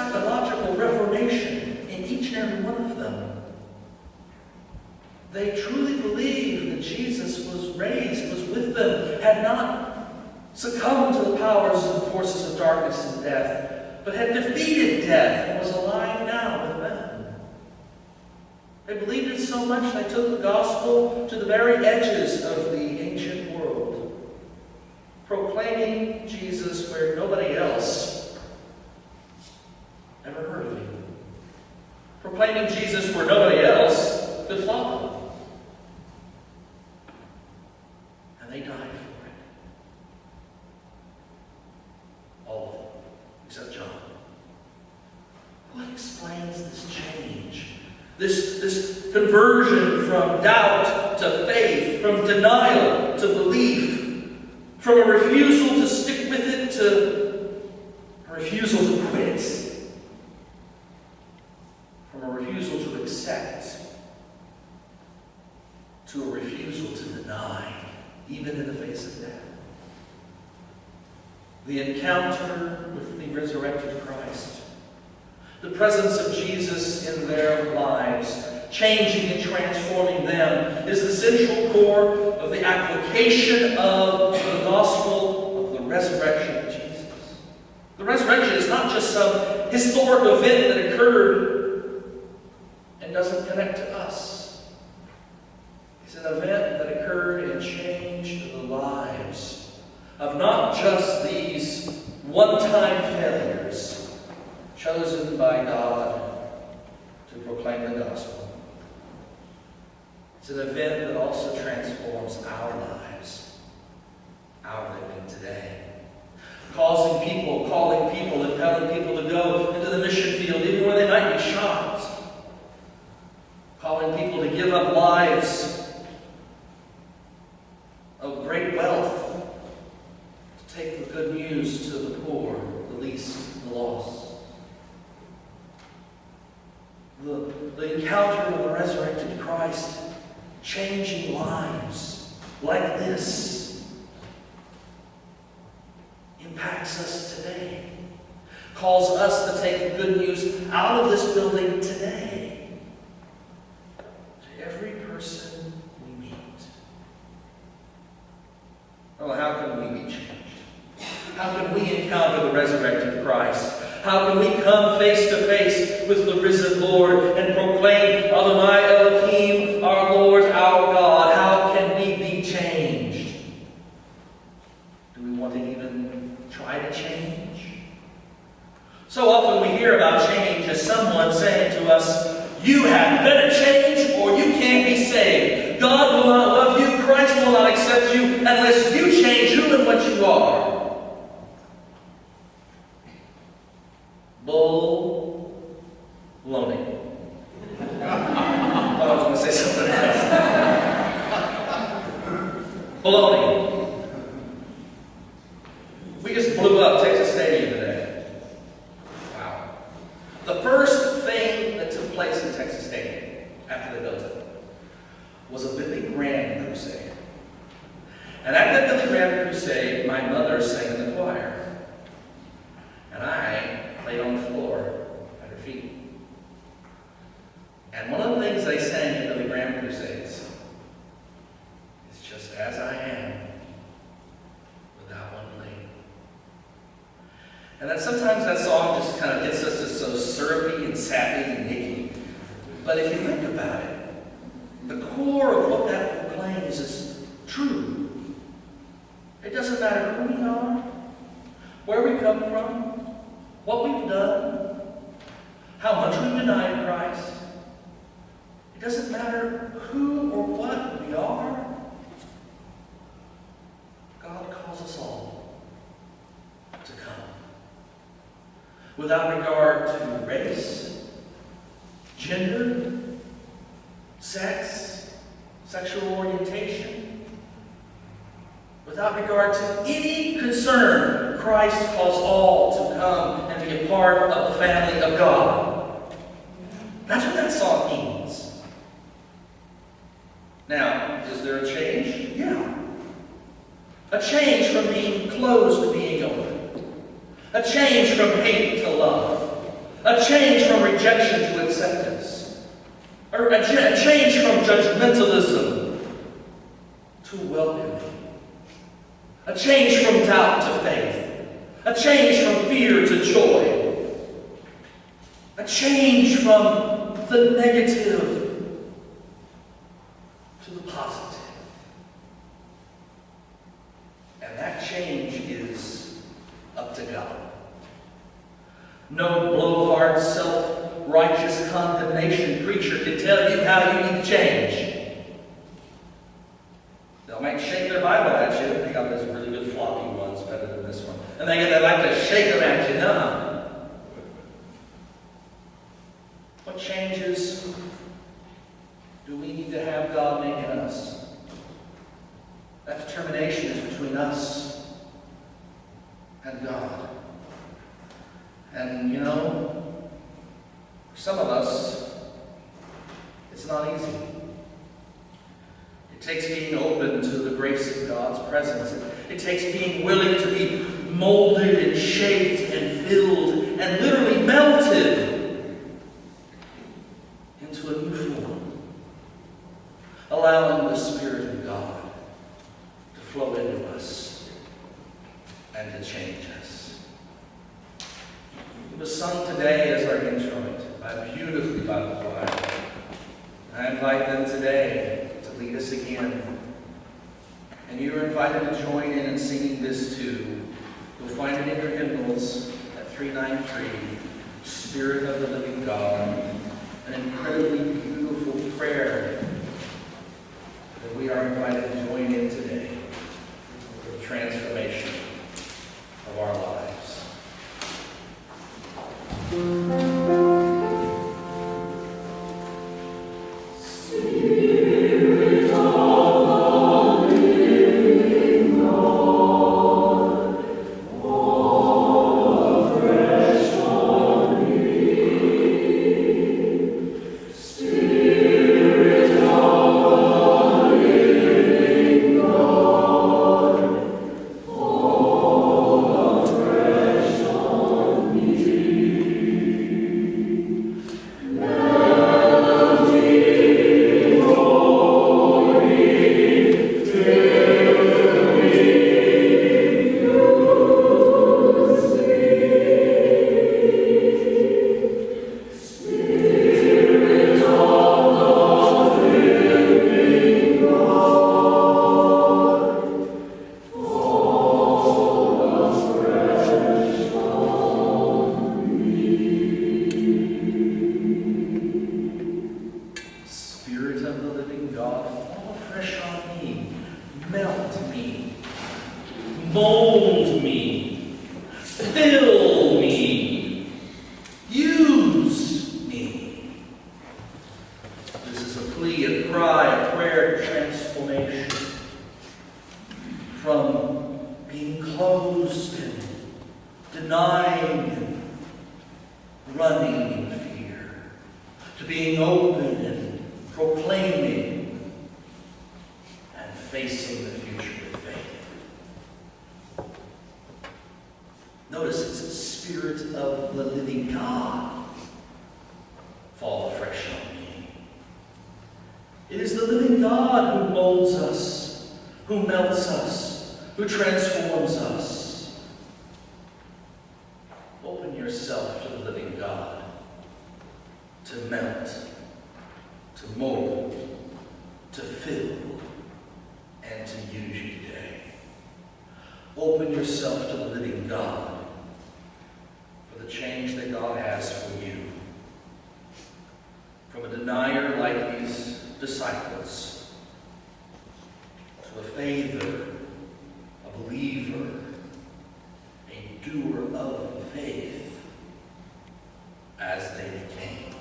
Christological reformation in each and every one of them. They truly believed that Jesus was raised, was with them, had not succumbed to the powers and forces of darkness and death, but had defeated death and was alive now with them. They believed it so much they took the gospel to the very edges of the ancient world, proclaiming Jesus where nobody else ever heard of him. Proclaiming Jesus where nobody else could follow. And they died for it. All of them, except John. What explains this change? This conversion from doubt to faith, from denial to belief, from a refusal to stick with it to a refusal to quit, from a refusal to accept to a refusal to deny, even in the face of death. The encounter with the resurrected Christ, the presence of Jesus in their lives, changing and transforming them, is the central core of the application of the gospel of the resurrection of Jesus. The resurrection is not just some historic event that occurred and doesn't connect to us. It's an event that occurred and changed the lives of not just these one-time failures chosen by God to proclaim the gospel. It's an event that also transforms our lives, our living today. Calling people, impelling people to go into the mission field, even where they might be shocked. Calling people to give up lives of great wealth, to take the good news to the poor, the least, the lost. The encounter of the resurrected Christ changing lives like this impacts us today. Calls us to take the good news out of this building today to every person we meet. Well, how can we be changed? How can we encounter the resurrected Christ? How can we come face to face with the risen Lord and proclaim Adonai Elohim, our Lord, our God? How can we be changed? Do we want to even try to change? So often we hear about change as someone saying to us, you have better change or you can't be saved. God will not love you. Christ will not accept you unless you change who and what you are. Baloney. I was going to say something else. Baloney. We just blew up Texas Stadium today. Wow. The first thing that took place in Texas Stadium after they built it was a Billy Graham crusade. And at that Billy Graham crusade, my mother sang in the choir. And I played on the floor at her feet. And one of the things they sang at Billy Graham crusades is just as I am, without one plea. And then sometimes that song just kind of hits us as so syrupy and sappy and icky. But if you think about it, the core of what that proclaims is true. It doesn't matter who we are, where we come from, what we've done, how much we've denied Christ. It doesn't matter who or what we are. God calls us all to come. Without regard to race, gender, sex, sexual orientation. Without regard to any concern, Christ calls all to come and be a part of the family of God. That's what that song means. Now, is there a change? Yeah. A change from being closed to being open. A change from hate to love. A A change from rejection to acceptance. Or a change from judgmentalism to welcoming. A change from doubt to faith. A change from fear to joy. A change from the negative to the positive. And that change is up to God. No blowhard, self-righteous condemnation preacher can tell you how you need to change. They might shake their Bible at you. They got those really good floppy ones, better than this one. And they like to shake them at you. No. What changes do we need to have God make in us? That determination is between us and God. And for some of us, it's not easy. It takes being open to the grace of God's presence. It takes being willing to be molded and shaped and filled and literally melted into a new form. Allowing the Spirit of God to flow into us and to change us. It was sung today as our introit, beautifully by the choir. I invite them today to lead us again. And you are invited to join in singing this too. You'll find it in your hymnals at 393, Spirit of the Living God. An incredibly beautiful prayer that we are invited to join in today for the transformation of our lives. Mold me. Fill me. Use me. This is a plea, a cry, a prayer, transformation from being closed and denying and running in fear to being open and proclaiming and facing the future with faith. Notice it's the Spirit of the living God. Fall afresh on me. It is the living God who molds us, who melts us, who transforms us. Open yourself to the living God to melt, to mold, to fill, and to use you today. Open yourself to the living God for the change that God has for you. From a denier like these disciples to a faither, a believer, a doer of faith as they became.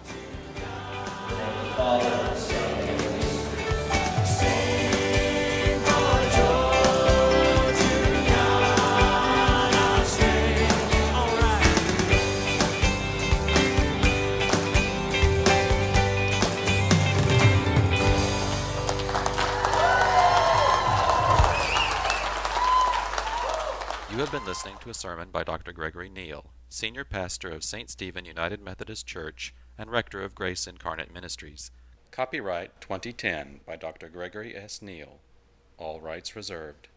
In the name of the Father, and the Son, and the Holy Spirit. Sing for joy to God our strength. All right. listening to a sermon by Dr. Gregory Neal, Senior Pastor of St. Stephen United Methodist Church and Rector of Grace Incarnate Ministries. Copyright 2010 by Dr. Gregory S. Neal. All rights reserved.